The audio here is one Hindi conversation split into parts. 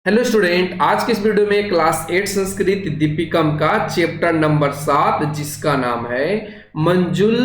हेलो स्टूडेंट, आज के इस वीडियो में क्लास 8 संस्कृत दीपिकम का चैप्टर नंबर 7 जिसका नाम है मंजुल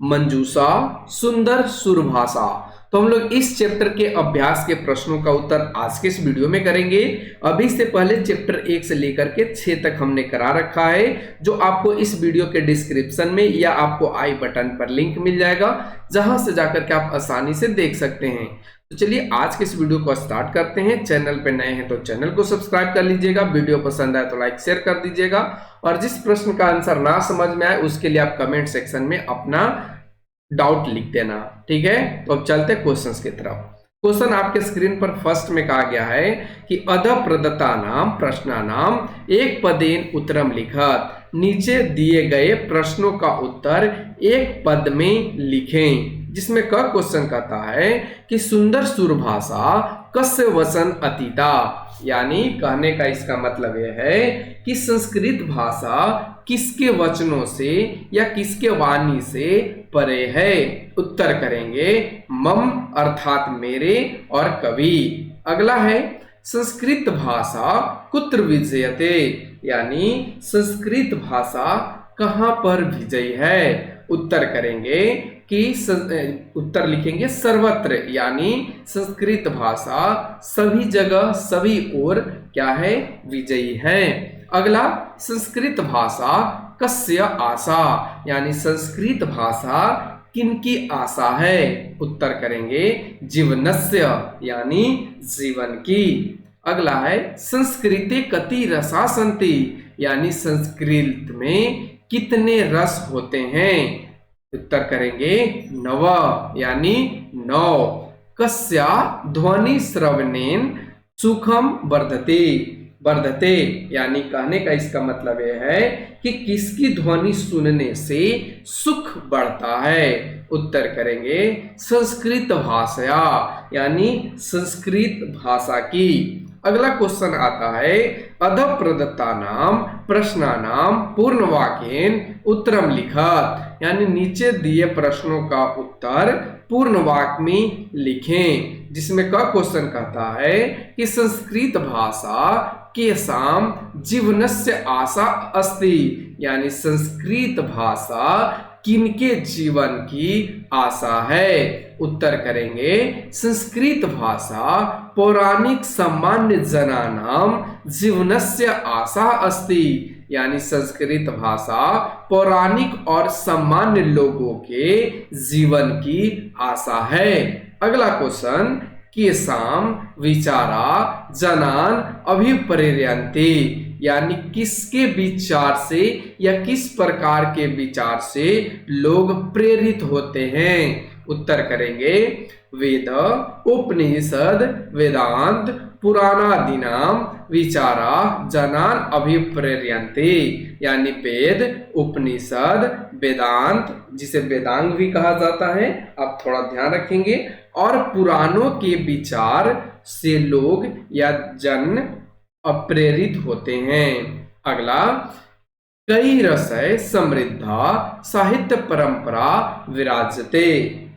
मंजूषा सुंदर सुरभाषा। तो हम लोग इस चैप्टर के अभ्यास के प्रश्नों का उत्तर आज के इस वीडियो में करेंगे। अभी से पहले चैप्टर 1 से लेकर के 6 तक हमने करा रखा है, जो आपको इस वीडियो के डिस्क्रिप्शन में या आपको आई बटन पर लिंक मिल जाएगा, जहां से जाकर के आप आसानी से देख सकते हैं। तो चलिए आज के इस वीडियो को स्टार्ट करते हैं। चैनल पे नए हैं तो चैनल को सब्सक्राइब कर लीजिएगा, वीडियो पसंद आए तो लाइक शेयर कर दीजिएगा, और जिस प्रश्न का आंसर ना समझ में आए उसके लिए आप कमेंट सेक्शन में अपना डाउट लिख देना, ठीक है। तो अब चलते क्वेश्चंस की तरफ। क्वेश्चन आपके स्क्रीन पर फर्स्ट में कहा गया है कि अधः प्रदत्ता नाम प्रश्नानाम एक पदेन उत्तरम लिखत, नीचे दिए गए प्रश्नों का उत्तर एक पद में लिखें। जिसमें क क्वेश्चन कहता है कि सुंदर सुरभाषा कस्य वचन अतीता, यानी कहने का इसका मतलब यह है कि संस्कृत भाषा किसके वचनों से या किसके वाणी से परे है। उत्तर करेंगे मम अर्थात मेरे और कवि। अगला है संस्कृत भाषा कुत्र विजयते, यानी संस्कृत भाषा कहां पर विजयी है। उत्तर करेंगे कि उत्तर लिखेंगे सर्वत्र, यानी संस्कृत भाषा सभी जगह सभी ओर क्या है, विजयी है। अगला संस्कृत भाषा कस्य आशा, यानी संस्कृत भाषा किनकी आशा है। उत्तर करेंगे जीवनस्य, यानी जीवन की। अगला है संस्कृते कति रसा सन्ति, यानी संस्कृत में कितने रस होते हैं। उत्तर करेंगे नव, यानी 9। कस्या ध्वनि श्रवणेन सुखम वर्धते, वर्धते यानी कहने का इसका मतलब यह है कि किसकी ध्वनि सुनने से सुख बढ़ता है। उत्तर करेंगे संस्कृत भाषा, यानी संस्कृत भाषा की। अगला क्वेश्चन आता है अधः प्रदत्ता नाम प्रश्नानाम पूर्ण वाक्येन उत्तरम लिखत, यानी नीचे दिए प्रश्नों का उत्तर पूर्ण वाक्य में लिखें। जिसमें का क्वेश्चन कहता है कि संस्कृत भाषा केषाम जीवनस्य आशा अस्ति, यानी संस्कृत भाषा किनके जीवन की आशा है। उत्तर करेंगे संस्कृत भाषा पौराणिक सामान्य जनानाम जीवनस्य आशा अस्ति, यानी संस्कृत भाषा पौराणिक और सामान्य लोगों के जीवन की आशा है। अगला क्वेश्चन केषाम विचारा जनान अभिप्रेरयन्ते, यानी किसके विचार से या किस प्रकार के विचार से लोग प्रेरित होते हैं। उत्तर करेंगे वेद उपनिषद वेदांत पुराणादीनाम विचारा जनान अभिप्रेरयन्ते, यानी वेद उपनिषद वेदांत, जिसे वेदांग भी कहा जाता है, आप थोड़ा ध्यान रखेंगे, और पुराणों के विचार से लोग या जन अप्रेरित होते हैं। अगला कई रसय समृद्धा साहित्य परंपरा विराजते,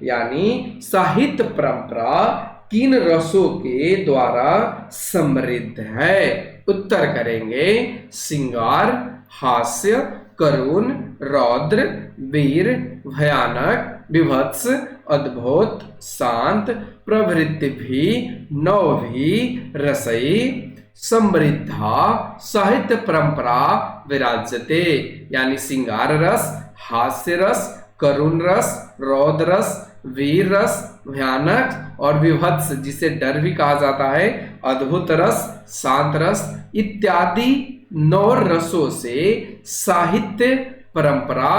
यानी साहित्य परंपरा किन रसों के द्वारा समृद्ध है। उत्तर करेंगे श्रृंगार हास्य करुण रौद्र वीर भयानक विभत्स अद्भुत शांत प्रभृति भी नौभी रसई समृद्धा साहित्य परंपरा विराजते, यानी श्रृंगार रस हास्य रस करुण रस रौद्र रस वीर रस भयानक और विभत्स, जिसे डर भी कहा जाता है, अद्भुत रस शांत रस इत्यादि 9 रसों से साहित्य परंपरा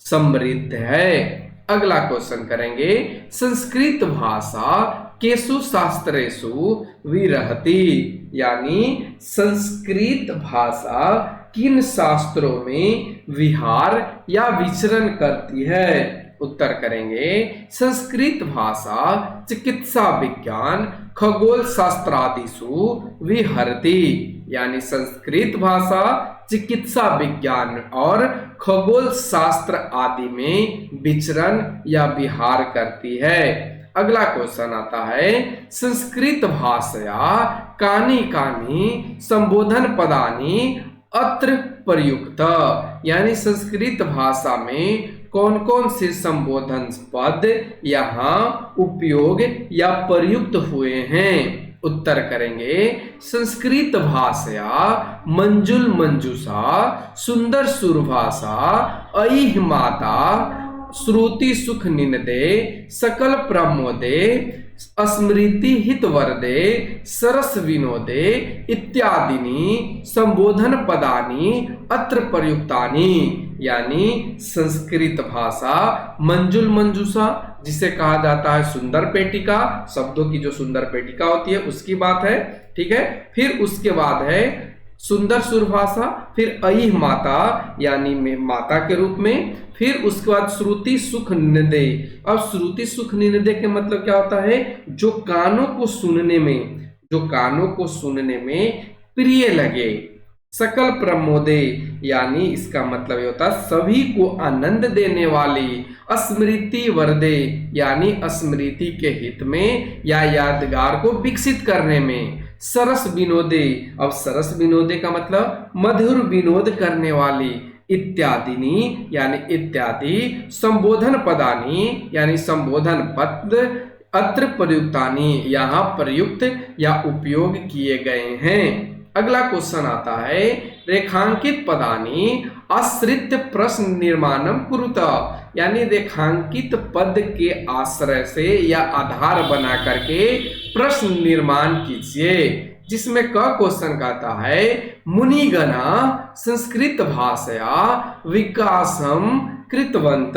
समृद्ध है। अगला क्वेश्चन करेंगे संस्कृत भाषा केषु शास्त्रेषु विरहति, यानी संस्कृत भाषा किन शास्त्रों में विहार या विचरण करती है। उत्तर करेंगे संस्कृत भाषा चिकित्सा विज्ञान खगोल शास्त्रादिषु विहरति, यानी संस्कृत भाषा चिकित्सा विज्ञान और खगोल शास्त्र आदि में विचरण या विहार करती है। अगला क्वेश्चन आता है, संस्कृत भाषया कानि कानि संबोधन पदानि अत्र प्रयुक्त, यानी संस्कृत भाषा में कौन कौन से संबोधन पद यहाँ उपयोग या प्रयुक्त हुए हैं। उत्तर करेंगे, संस्कृत भाषया मंजुल मंजूषा सुंदर सुरभाषा ऐहि माता श्रुति सुख निनदे सकल प्रमोदे स्मृति हितवर्दे सरस विनोदे इत्यादिनी संबोधन पदानि अत्र प्रयुक्तानि, यानी संस्कृत भाषा मंजुल मंजूषा जिसे कहा जाता है सुंदर पेटिका, शब्दों की जो सुंदर पेटिका होती है उसकी बात है, ठीक है। फिर उसके बाद है सुंदर सुरभाषा, फिर ऐहि माता यानी माता के रूप में, फिर उसके बाद श्रुति सुख निनदे। अब श्रुति सुख निनदे के मतलब क्या होता है, जो कानों को सुनने में प्रिय लगे। सकल प्रमोदे यानी इसका मतलब ये होता है सभी को आनंद देने वाली। स्मृति वर्दे यानी स्मृति के हित में या यादगार को विकसित करने में। सरस विनोदे, अब सरस विनोदे का मतलब मधुर विनोद करने वाली। इत्यादिनी यानी इत्यादि। संबोधन पदानी यानी संबोधन पद अत्र प्रयुक्तानि यहाँ प्रयुक्त या उपयोग किए गए हैं। अगला क्वेश्चन आता है, रेखांकित पदानि आश्रित प्रश्न निर्माणम कुरुता, यानी रेखांकित पद के आश्रय से या आधार बना करके प्रश्न निर्माण कीजिए। जिसमें क क्वेश्चन कहता है, मुनिगणा संस्कृत भाषया विकासम कृतवंत,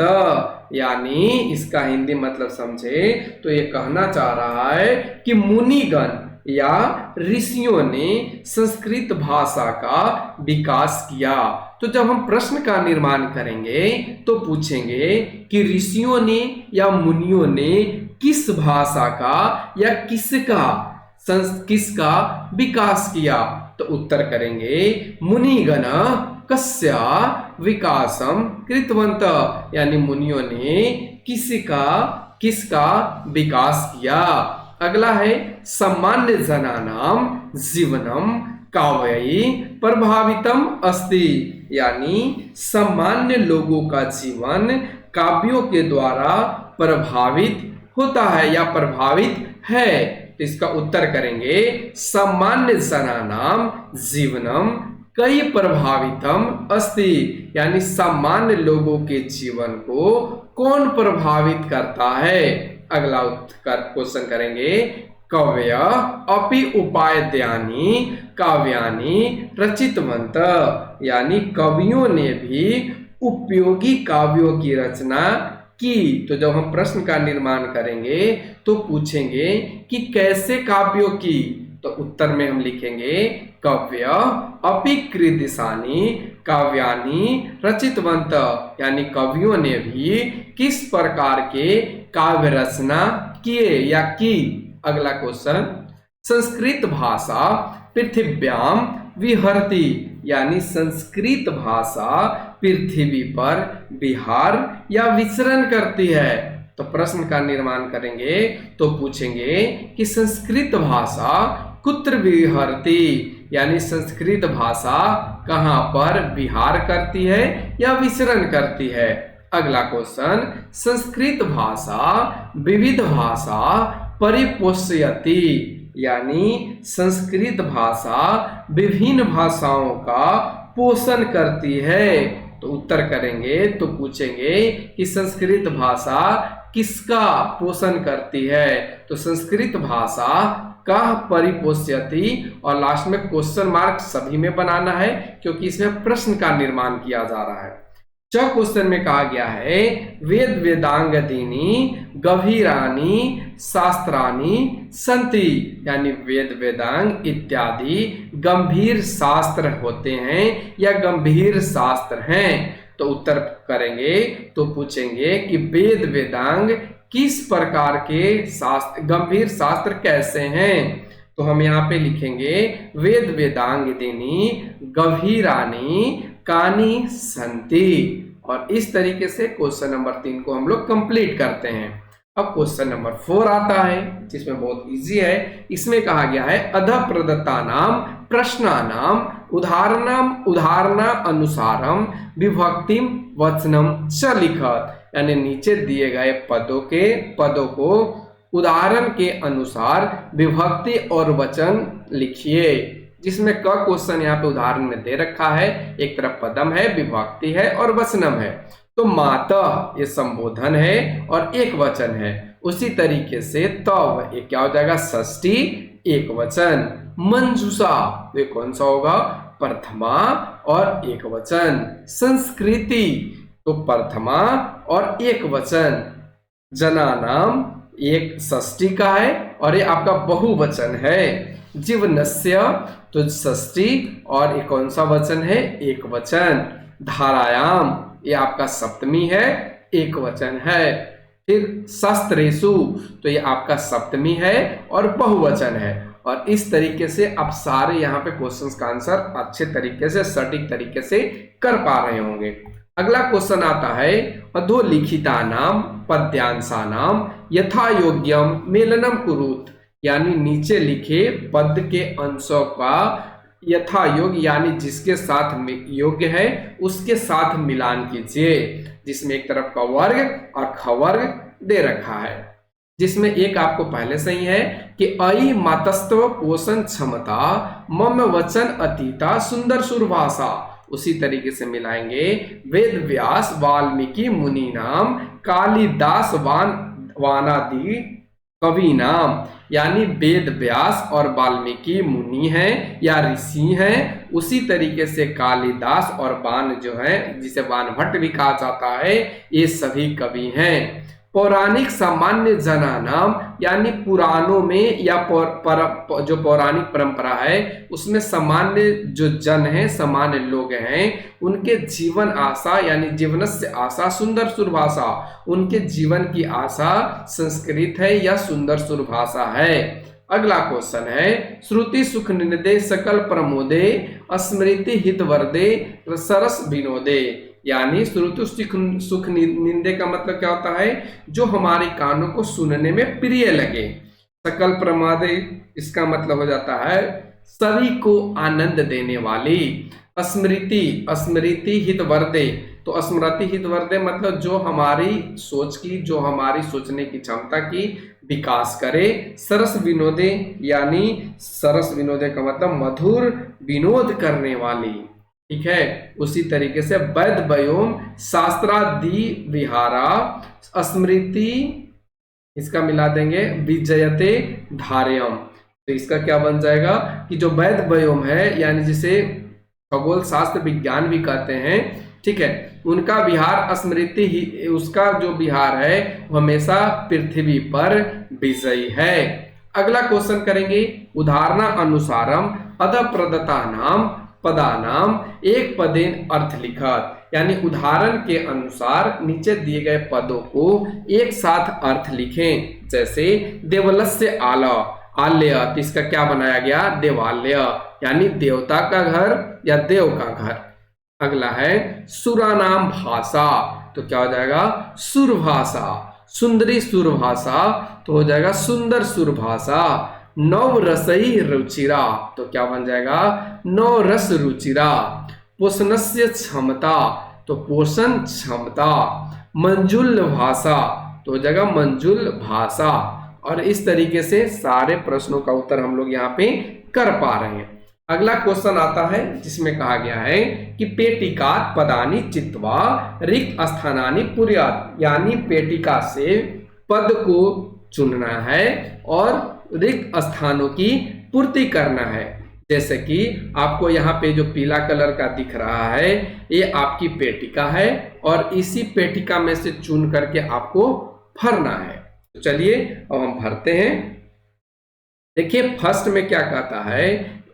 यानी इसका हिंदी मतलब समझे तो ये कहना चाह रहा है कि मुनिगण या ऋषियों ने संस्कृत भाषा का विकास किया। तो जब हम प्रश्न का निर्माण करेंगे तो पूछेंगे कि ऋषियों ने या मुनियों ने किस भाषा का या किसका विकास किया। तो उत्तर करेंगे, मुनिगण कस्या विकासम कृतवंत, यानी मुनियों ने किसका विकास किया। अगला है, सामान्य जनानाम जीवनम काव्यई प्रभावितम अस्ति, यानी सामान्य लोगों का जीवन काव्यों के द्वारा प्रभावित होता है या प्रभावित है। तो इसका उत्तर करेंगे, सामान्य जनानाम जीवनम कई प्रभावितम अस्ति, यानी सामान्य लोगों के जीवन को कौन प्रभावित करता है। अगला क्वेश्चन करेंगे, कव्य अपि उपायद्यानि काव्यानि रचितवन्त, यानी कवियों ने भी उपयोगी काव्यों की रचना की। तो जब हम प्रश्न का निर्माण करेंगे तो पूछेंगे कि कैसे काव्यों की। तो उत्तर में हम लिखेंगे, कव्य अपि कृदिशानि काव्यानि रचितवन्त, यानी कवियों ने भी किस प्रकार के काव्य रचना किए या की। अगला क्वेश्चन, संस्कृत भाषा पृथिव्याम विहरति, यानी संस्कृत भाषा पृथ्वी पर विहार या विचरण करती है। तो प्रश्न का निर्माण करेंगे तो पूछेंगे कि संस्कृत भाषा कुत्र विहरति, यानी संस्कृत भाषा कहाँ पर विहार करती है या विचरण करती है। अगला क्वेश्चन, संस्कृत भाषा विविध भाषा परिपोषयति, यानी संस्कृत भाषा विभिन्न भाषाओं का पोषण करती है। तो उत्तर करेंगे तो पूछेंगे कि संस्कृत भाषा किसका पोषण करती है। तो संस्कृत भाषा का परिपोष्यति, और लास्ट में क्वेश्चन मार्क सभी में बनाना है क्योंकि इसमें प्रश्न का निर्माण किया जा रहा है। च क्वेश्चन में कहा गया है, वेद वेदांगदीनी गभीरानी शास्त्रानी संति, यानी वेद वेदांग इत्यादि गंभीर शास्त्र होते हैं या गंभीर शास्त्र हैं। तो उत्तर करेंगे तो पूछेंगे कि वेद वेदांग किस प्रकार के शास्त्र, गंभीर शास्त्र कैसे हैं। तो हम यहाँ पे लिखेंगे, वेद वेदांगदिनी गभीरानी कानी संति। और इस तरीके से क्वेश्चन नंबर 3 को हम लोग कंप्लीट करते हैं। अब क्वेश्चन नंबर 4 आता है, जिसमें बहुत इजी है। इसमें कहा गया है अधः प्रदत्तानां प्रश्नानां उदाहरणा अनुसारम विभक्तिम वचनम च लिखत, यानी नीचे दिए गए पदों को उदाहरण के अनुसार विभक्ति और वचन लिखिए। जिसमें क क्वेश्चन यहाँ पे उदाहरण में दे रखा है, एक तरफ पदम है, विभक्ति है और वचनम है। तो माता ये संबोधन है और एक वचन है। उसी तरीके से तव ये क्या हो जाएगा, षष्ठी एक वचन। मंजूषा ये कौन सा होगा, प्रथमा और एक वचन। संस्कृति तो प्रथमा और एक वचन। जनानाम एक षष्ठी का है और ये आपका बहुवचन है। जीवनस्य तो षष्ठी और एक कौन सा वचन है, एक वचन। धारायाम ये आपका सप्तमी है, एक वचन है। फिर शस्त्रेषु तो ये आपका सप्तमी है और बहुवचन है। और इस तरीके से आप सारे यहाँ पे क्वेश्चंस का आंसर अच्छे तरीके से सटीक तरीके से कर पा रहे होंगे। अगला क्वेश्चन आता है अधोलिखितानां पद्यांशानां यथा योग्यम मेलनम कुरुत, यानी नीचे लिखे पद के अंशों का यथा योग्य यानी जिसके साथ योग्य है उसके साथ मिलान कीजिए। जिसमें एक तरफ का वर्ग और ख वर्ग दे रखा है, जिसमें एक आपको पहले से ही है कि अई मातस्त्व पोषण क्षमता मम वचन अतीता सुंदर सुरभाषा। उसी तरीके से मिलाएंगे वेद व्यास वाल्मीकि मुनि नाम कालिदास वानादि कवि नाम, यानी वेद व्यास और वाल्मीकि मुनि हैं या ऋषि हैं। उसी तरीके से कालिदास और बाण जो है, जिसे बाणभट्ट भी कहा जाता है, ये सभी कवि हैं। पौराणिक सामान्य जना नाम, यानी पुराणों में या जो पौराणिक परंपरा है उसमें सामान्य जो जन है, सामान्य लोग हैं, उनके जीवन आशा यानी जीवनस्य आशा सुंदर सुरभाषा, उनके जीवन की आशा संस्कृत है या सुंदर सुरभाषा है। अगला क्वेश्चन है श्रुति सुख निंदे सकल प्रमोदे स्मृति हित वर्दे सरस विनोदे, यानी श्रुति सुख निंदे का मतलब क्या होता है, जो हमारे कानों को सुनने में प्रिय लगे। सकल प्रमादे इसका मतलब हो जाता है सभी को आनंद देने वाली। स्मृति हित वर्दे, तो स्मृति हित वर्दे मतलब जो हमारी सोच की, जो हमारी सोचने की क्षमता की विकास करे। सरस विनोदे, यानी सरस विनोदे का मतलब मधुर विनोद करने वाली, ठीक है। उसी तरीके से वैद व्योम शास्त्रादि विहारा स्मृति, इसका मिला देंगे विजयते धार्यम। तो इसका क्या बन जाएगा कि जो वैद व्योम है, यानी जिसे खगोल शास्त्र विज्ञान भी कहते हैं, ठीक है, उनका विहार स्मृति ही, उसका जो विहार है वो हमेशा पृथ्वी पर विजयी है। अगला क्वेश्चन करेंगे उदाहरण अनुसारम अध प्रदत्तानाम पदानाम एक पदेन अर्थ लिखत, यानी उदाहरण के अनुसार नीचे दिए गए पदों को एक साथ अर्थ लिखें। जैसे देवलस्य आलय, तो इसका क्या बनाया गया, देवालय, यानी देवता का घर या देव का घर। अगला है सुरानाम भाषा, तो क्या हो जाएगा, सुरभाषा। सुंदरी सुरभाषा तो हो जाएगा सुंदर सुरभाषा। नव रसई रुचिरा, तो क्या बन जाएगा, नव रस रुचिरा। पोषणस्य क्षमता, तो पोषण क्षमता। मंजुल भाषा, तो हो जाएगा मंजुल भाषा। और इस तरीके से सारे प्रश्नों का उत्तर हम लोग यहाँ पे कर पा रहे हैं। अगला क्वेश्चन आता है जिसमें कहा गया है कि पेटिकात पदानी चित्वा रिक्त स्थानानि पुर्यात्, यानी पेटिका से पद को चुनना है और रिक्त स्थानों की पूर्ति करना है। जैसे कि आपको यहाँ पे जो पीला कलर का दिख रहा है ये आपकी पेटिका है और इसी पेटिका में से चुन करके आपको भरना है। तो चलिए अब हम भरते हैं। देखिए फर्स्ट में क्या कहता है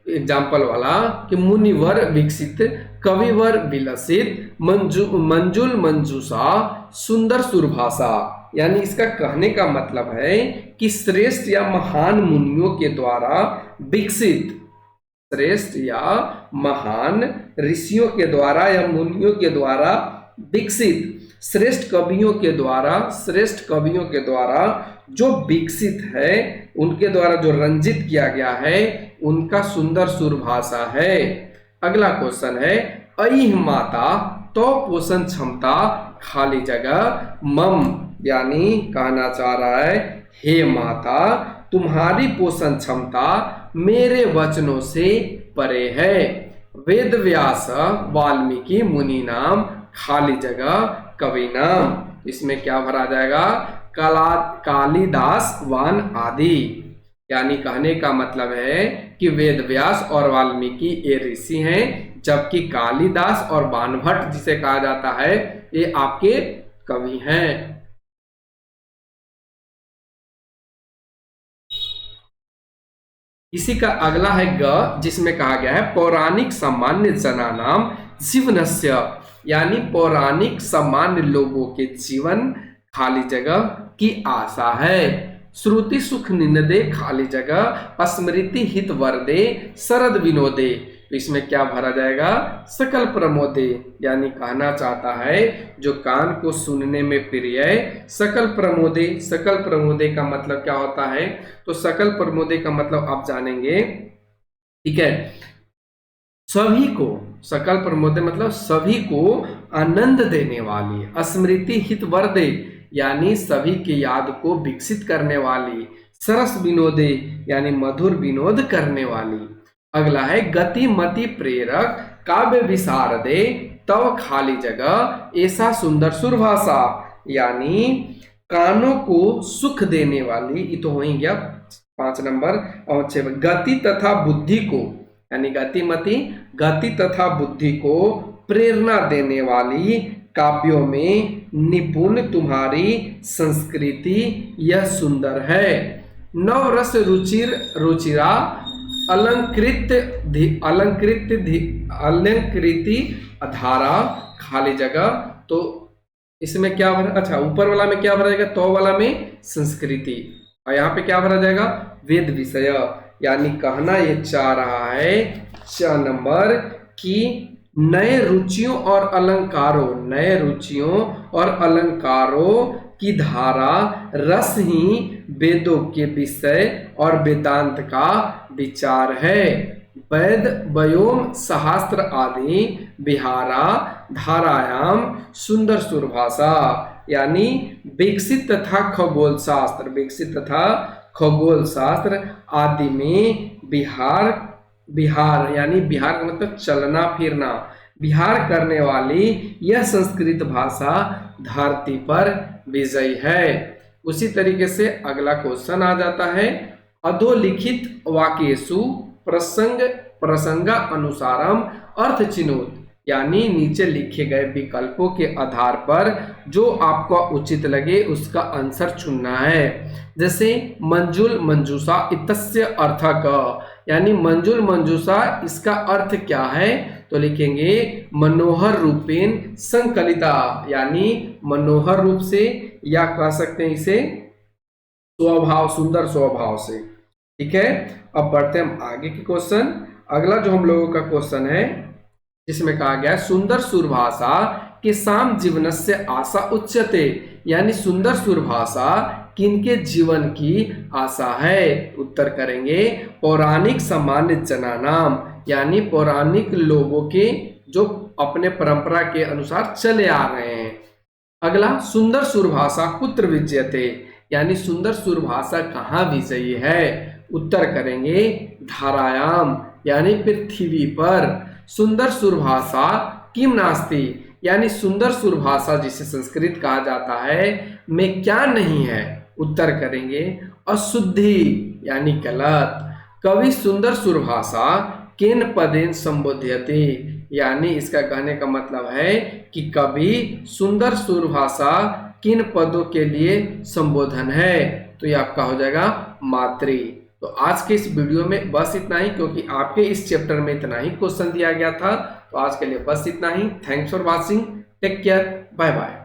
एग्जाम्पल वाला कि मुनिवर विकसित, कविवर विलसित, मंजुल मंजूषा, सुंदर सुरभाषा, यानी इसका कहने का मतलब है कि श्रेष्ठ या महान मुनियों के द्वारा विकसित, श्रेष्ठ या महान ऋषियों के द्वारा या मुनियों के द्वारा विकसित श्रेष्ठ कवियों के द्वारा जो विकसित है, उनके द्वारा जो रंजित किया गया है, उनका सुंदर सुर भाषा है। अगला क्वेश्चन है, अयि माता तो पोषण क्षमता खाली जगह मम, यानी कहना चाह रहा है हे माता तुम्हारी पोषण क्षमता मेरे वचनों से परे है। वेद व्यास वाल्मीकि मुनि नाम खाली जगह कवि नाम। इसमें क्या भरा जाएगा? कालिदास वान आदि, यानी कहने का मतलब है कि वेद व्यास और वाल्मीकि ये ऋषि हैं, जबकि कालिदास और बाणभट्ट जिसे कहा जाता है ये आपके कवि हैं। इसी का अगला है ग, जिसमें कहा गया है पौराणिक सामान्य जनानाम जीवनस्य, यानी पौराणिक सामान्य लोगों के जीवन खाली जगह की आशा है। श्रुति सुख निंदे खाली जगह स्मृति हित वरदे शरद विनोदे। तो इसमें क्या भरा जाएगा? सकल प्रमोदे, यानी कहना चाहता है जो कान को सुनने में प्रिय है। सकल प्रमोदे, सकल प्रमोदे का मतलब क्या होता है? तो सकल प्रमोदे का मतलब आप जानेंगे, ठीक है। सभी को, सकल प्रमोदे मतलब सभी को आनंद देने वाली। स्मृति हित वरदे, यानी सभी के याद को विकसित करने वाली। सरस विनोदे, यानी मधुर विनोद करने वाली। अगला है गति मति प्रेरक काव्य विशारदे तव खाली जगह ऐसा सुंदर सुरभाषा, यानी कानों को सुख देने वाली। ये तो हो ही गया 5 नंबर। और 6 गति तथा बुद्धि को, यानी गति तथा बुद्धि को प्रेरणा देने वाली काव्यों में निपुण तुम्हारी संस्कृति यह सुंदर है। नवरस रुचिरा अलंकृति धारा खाली जगह। तो इसमें क्या भरा? अच्छा, ऊपर वाला में क्या भरा जाएगा? तो वाला में संस्कृति, और यहाँ पे क्या भरा जाएगा? वेद विषय, यानी कहना ये चाह रहा है 4 नंबर कि नए रुचियों और अलंकारों की धारा रस ही वेदों के विषय और वेदांत का विचार है। वेद व्योम सहस्त्र आदि विहारा धारायाम सुंदर सुरभाषा, यानी विकसित तथा खगोल शास्त्र आदि में विहार यानी बिहार का मतलब चलना फिरना, विहार करने वाली यह संस्कृत भाषा धरती पर विजयी है। उसी तरीके से अगला क्वेश्चन आ जाता है, अधोलिखित वाक्येषु प्रसंगा अनुसारम अर्थ चिनोत, यानी नीचे लिखे गए विकल्पों के आधार पर जो आपको उचित लगे उसका आंसर चुनना है। जैसे मंजुल मंजूषा इतस्य अर्थक, यानी मंजुल मंजूषा इसका अर्थ क्या है? तो लिखेंगे मनोहर रूपेण संकलिता, यानी मनोहर रूप से, या कह सकते हैं इसे स्वभाव, सुंदर स्वभाव से। ठीक है, अब बढ़ते हैं हम आगे के क्वेश्चन। अगला जो हम लोगों का क्वेश्चन है जिसमें कहा गया सुंदर सुरभाषा के साम जीवनस्य आशा उच्यते, यानी सुंदर सुरभाषा किनके जीवन की आशा है? उत्तर करेंगे पौराणिक सामान्य जनानाम, यानी पौराणिक लोगों के जो अपने परंपरा के अनुसार चले आ रहे हैं। अगला सुंदर सुरभाषा कुत्र विजयते, यानी सुंदर सुरभाषा कहाँ विजयी है? उत्तर करेंगे धारायाम, यानी पृथ्वी पर। सुंदर सुरभाषा किम नास्ति, यानी सुंदर सुरभाषा जिसे संस्कृत कहा जाता है में क्या नहीं है? उत्तर करेंगे अशुद्धि, यानी गलत। कवि सुंदर सुरभाषा केन पदेन संबोध्यते, यानी इसका कहने का मतलब है कि कवि सुंदर सुरभाषा किन पदों के लिए संबोधन है? तो ये आपका हो जाएगा मातृ। तो आज के इस वीडियो में बस इतना ही, क्योंकि आपके इस चैप्टर में इतना ही क्वेश्चन दिया गया था। तो आज के लिए बस इतना ही। Thanks for watching, take care, bye bye.